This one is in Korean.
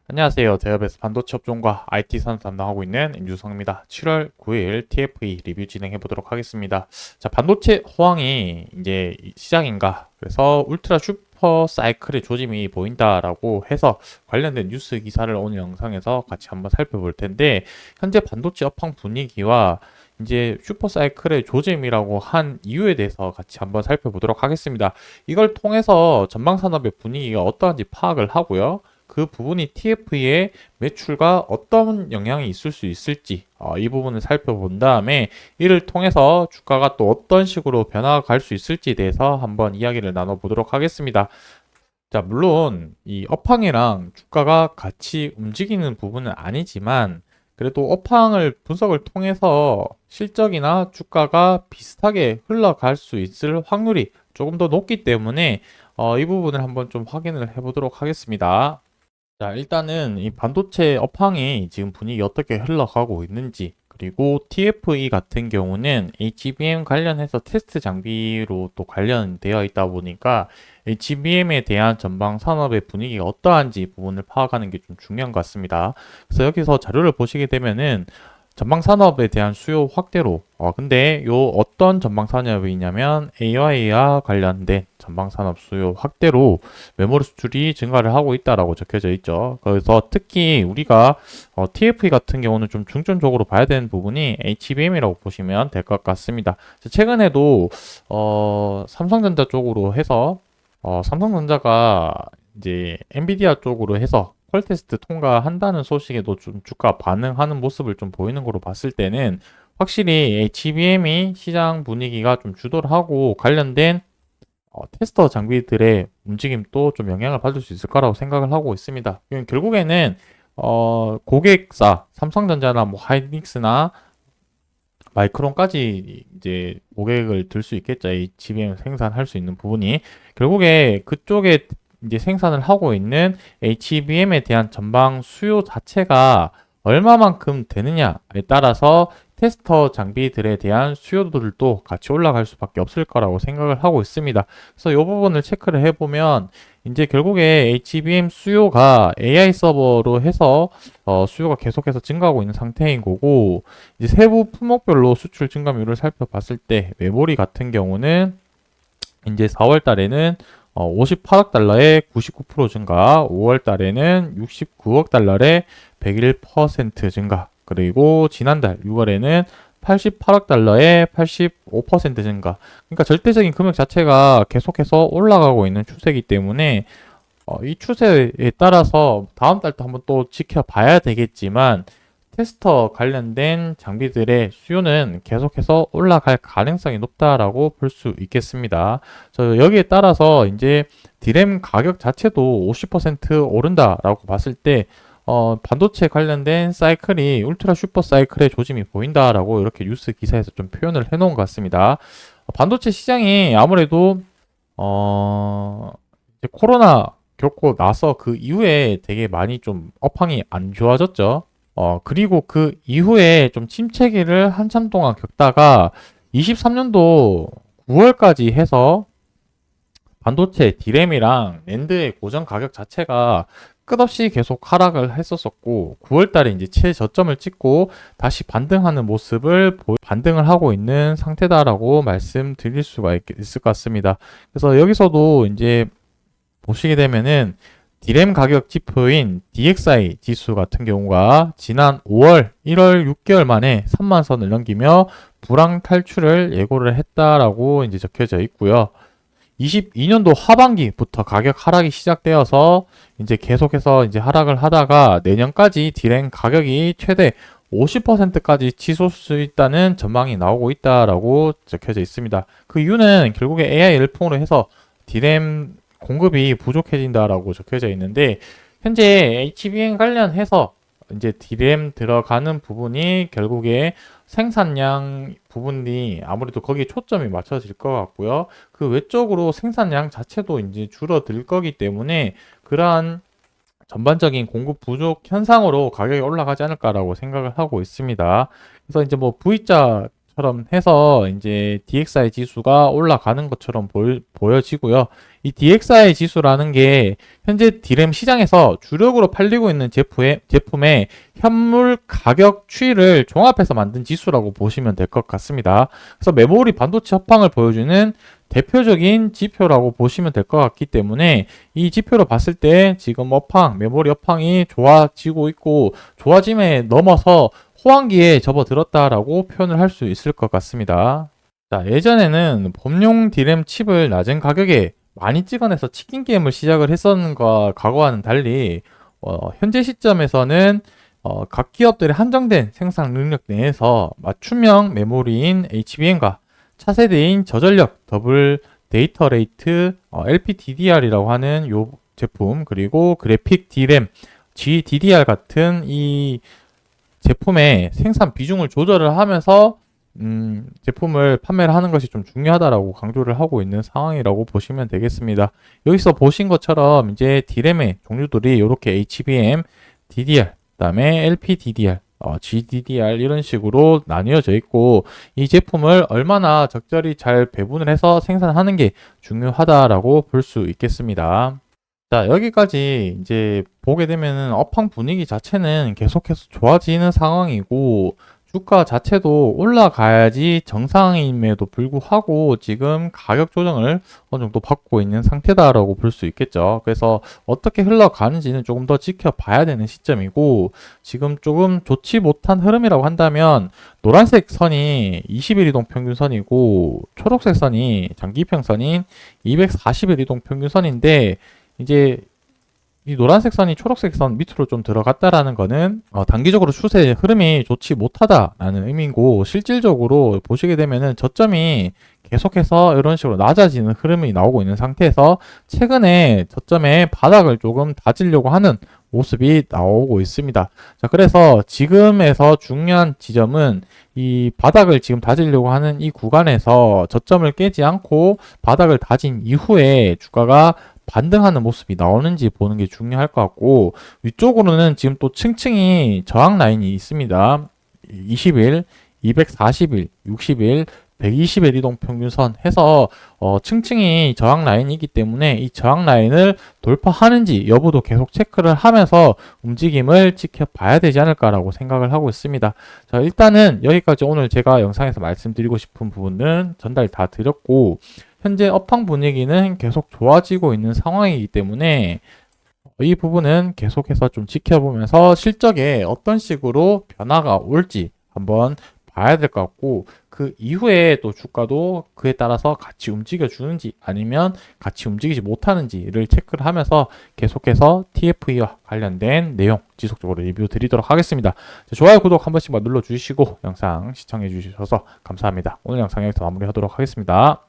안녕하세요. 대업에서 반도체 업종과 IT 산업 담당하고 있는 임주성입니다. 7월 9일 TFE 리뷰 진행해 보도록 하겠습니다. 자, 반도체 호황이 이제 시작인가? 그래서 울트라 슈퍼 사이클의 조짐이 보인다라고 해서 관련된 뉴스 기사를 오늘 영상에서 같이 한번 살펴볼 텐데, 현재 반도체 업황 분위기와 이제 슈퍼 사이클의 조짐이라고 한 이유에 대해서 같이 한번 살펴보도록 하겠습니다. 이걸 통해서 전방 산업의 분위기가 어떠한지 파악을 하고요. 그 부분이 TF의 매출과 어떤 영향이 있을 수 있을지 이 부분을 살펴본 다음에 이를 통해서 주가가 또 어떤 식으로 변화가 갈 수 있을지에 대해서 한번 이야기를 나눠보도록 하겠습니다. 자, 물론 이 업황이랑 주가가 같이 움직이는 부분은 아니지만 그래도 업황을 분석을 통해서 실적이나 주가가 비슷하게 흘러갈 수 있을 확률이 조금 더 높기 때문에 이 부분을 한번 좀 확인을 해보도록 하겠습니다. 자, 일단은 이 반도체 업황이 지금 분위기 어떻게 흘러가고 있는지, 그리고 TFE 같은 경우는 HBM 관련해서 테스트 장비로 또 관련되어 있다 보니까 HBM에 대한 전방 산업의 분위기가 어떠한지 부분을 파악하는 게 좀 중요한 것 같습니다. 그래서 여기서 자료를 보시게 되면은 전방 산업에 대한 수요 확대로 근데 요 어떤 전방 산업이 있냐면 AI와 관련된 전방 산업 수요 확대로 메모리 수출이 증가를 하고 있다라고 적혀져 있죠. 그래서 특히 우리가 TFE 같은 경우는 좀 중점적으로 봐야 되는 부분이 HBM이라고 보시면 될 것 같습니다. 최근에도 삼성전자 쪽으로 해서 삼성전자가 이제 엔비디아 쪽으로 해서 퀄 테스트 통과한다는 소식에도 좀 주가 반응하는 모습을 좀 보이는 거로 봤을 때는 확실히 HBM이 시장 분위기가 좀 주도를 하고 관련된 테스터 장비들의 움직임도 좀 영향을 받을 수 있을 거라고 생각을 하고 있습니다. 결국에는 고객사 삼성전자나 뭐 하이닉스나 마이크론까지 이제 고객을 들 수 있겠죠. HBM 생산할 수 있는 부분이 결국에 그쪽에 이제 생산을 하고 있는 HBM에 대한 전방 수요 자체가 얼마만큼 되느냐에 따라서 테스터 장비들에 대한 수요들도 같이 올라갈 수밖에 없을 거라고 생각을 하고 있습니다. 그래서 이 부분을 체크를 해보면 이제 결국에 HBM 수요가 AI 서버로 해서 수요가 계속해서 증가하고 있는 상태인 거고, 이제 세부 품목별로 수출 증가율을 살펴봤을 때 메모리 같은 경우는 이제 4월 달에는 58억 달러의 99% 증가, 5월 달에는 69억 달러의 101% 증가, 그리고 지난달 6월에는 88억 달러의 85% 증가. 그러니까 절대적인 금액 자체가 계속해서 올라가고 있는 추세이기 때문에 이 추세에 따라서 다음 달도 한번 또 지켜봐야 되겠지만 테스터 관련된 장비들의 수요는 계속해서 올라갈 가능성이 높다라고 볼 수 있겠습니다. 여기에 따라서 이제 디램 가격 자체도 50% 오른다라고 봤을 때 반도체 관련된 사이클이 울트라 슈퍼 사이클의 조짐이 보인다라고 이렇게 뉴스 기사에서 좀 표현을 해놓은 것 같습니다. 반도체 시장이 아무래도 이제 코로나 겪고 나서 그 이후에 되게 많이 좀 업황이 안 좋아졌죠. 그리고 그 이후에 좀 침체기를 한참 동안 겪다가 23년도 9월까지 해서 반도체 디램이랑 낸드의 고정 가격 자체가 끝없이 계속 하락을 했었었고 9월 달에 이제 최저점을 찍고 다시 반등하는 모습을 반등을 하고 있는 상태다라고 말씀드릴 수가 있을 것 같습니다. 그래서 여기서도 이제 보시게 되면은 디램 가격 지표인 DXI 지수 같은 경우가 지난 5월, 1월 6개월 만에 3만 선을 넘기며 불황 탈출을 예고를 했다라고 이제 적혀져 있고요. 22년도 하반기부터 가격 하락이 시작되어서 이제 계속해서 이제 하락을 하다가 내년까지 디램 가격이 최대 50%까지 치솟을 수 있다는 전망이 나오고 있다라고 적혀져 있습니다. 그 이유는 결국에 AI 열풍으로 해서 디램 공급이 부족해진다라고 적혀져 있는데 현재 HBM 관련해서 이제 DRAM 들어가는 부분이 결국에 생산량 부분이 아무래도 거기에 초점이 맞춰질 것 같고요. 그 외적으로 생산량 자체도 이제 줄어들 거기 때문에 그러한 전반적인 공급 부족 현상으로 가격이 올라가지 않을까라고 생각을 하고 있습니다. 그래서 이제 뭐 V자 것처럼 해서 이제 DXY 지수가 올라가는 것처럼 보여지고요. 이 DXY 지수라는 게 현재 D램 시장에서 주력으로 팔리고 있는 제품의 현물 가격 추이를 종합해서 만든 지수라고 보시면 될 것 같습니다. 그래서 메모리 반도체 업황을 보여주는 대표적인 지표라고 보시면 될 것 같기 때문에 이 지표로 봤을 때 지금 메모리 업황이 좋아지고 있고 좋아짐에 넘어서 호황기에 접어들었다라고 표현을 할 수 있을 것 같습니다. 자, 예전에는 범용 D램 칩을 낮은 가격에 많이 찍어내서 치킨 게임을 시작을 했었는 것과 과거와는 달리 현재 시점에서는 각 기업들의 한정된 생산 능력 내에서 맞춤형 메모리인 HBM과 차세대인 저전력 더블 데이터 레이트 LPDDR이라고 하는 요 제품, 그리고 그래픽 D램 GDDR 같은 이 제품의 생산 비중을 조절을 하면서 제품을 판매를 하는 것이 좀 중요하다라고 강조를 하고 있는 상황이라고 보시면 되겠습니다. 여기서 보신 것처럼 이제 D램의 종류들이 이렇게 HBM, DDR, 그다음에 LPDDR, GDDR 이런 식으로 나뉘어져 있고, 이 제품을 얼마나 적절히 잘 배분을 해서 생산하는 게 중요하다라고 볼 수 있겠습니다. 자, 여기까지 이제 보게 되면은 업황 분위기 자체는 계속해서 좋아지는 상황이고, 주가 자체도 올라가야지 정상임에도 불구하고 지금 가격 조정을 어느 정도 받고 있는 상태다라고 볼 수 있겠죠. 그래서 어떻게 흘러가는지는 조금 더 지켜봐야 되는 시점이고, 지금 조금 좋지 못한 흐름이라고 한다면 노란색 선이 20일 이동 평균선이고 초록색 선이 장기평선인 240일 이동 평균선인데, 이제 이 노란색 선이 초록색 선 밑으로 좀 들어갔다라는 거는 단기적으로 추세 흐름이 좋지 못하다라는 의미고, 실질적으로 보시게 되면은 저점이 계속해서 이런 식으로 낮아지는 흐름이 나오고 있는 상태에서 최근에 저점의 바닥을 조금 다지려고 하는 모습이 나오고 있습니다. 자, 그래서 지금에서 중요한 지점은 이 바닥을 지금 다지려고 하는 이 구간에서 저점을 깨지 않고 바닥을 다진 이후에 주가가 반등하는 모습이 나오는지 보는 게 중요할 것 같고, 위쪽으로는 지금 또 층층이 저항 라인이 있습니다. 20일, 240일, 60일, 120일 이동 평균선 해서 층층이 저항 라인이기 때문에 이 저항 라인을 돌파하는지 여부도 계속 체크를 하면서 움직임을 지켜봐야 되지 않을까라고 생각을 하고 있습니다. 자, 일단은 여기까지 오늘 제가 영상에서 말씀드리고 싶은 부분은 전달 다 드렸고, 현재 업황 분위기는 계속 좋아지고 있는 상황이기 때문에 이 부분은 계속해서 좀 지켜보면서 실적에 어떤 식으로 변화가 올지 한번 봐야 될 것 같고, 그 이후에 또 주가도 그에 따라서 같이 움직여 주는지 아니면 같이 움직이지 못하는지를 체크를 하면서 계속해서 TFE와 관련된 내용 지속적으로 리뷰 드리도록 하겠습니다. 좋아요, 구독 한 번씩만 눌러주시고 영상 시청해 주셔서 감사합니다. 오늘 영상 여기서 마무리하도록 하겠습니다.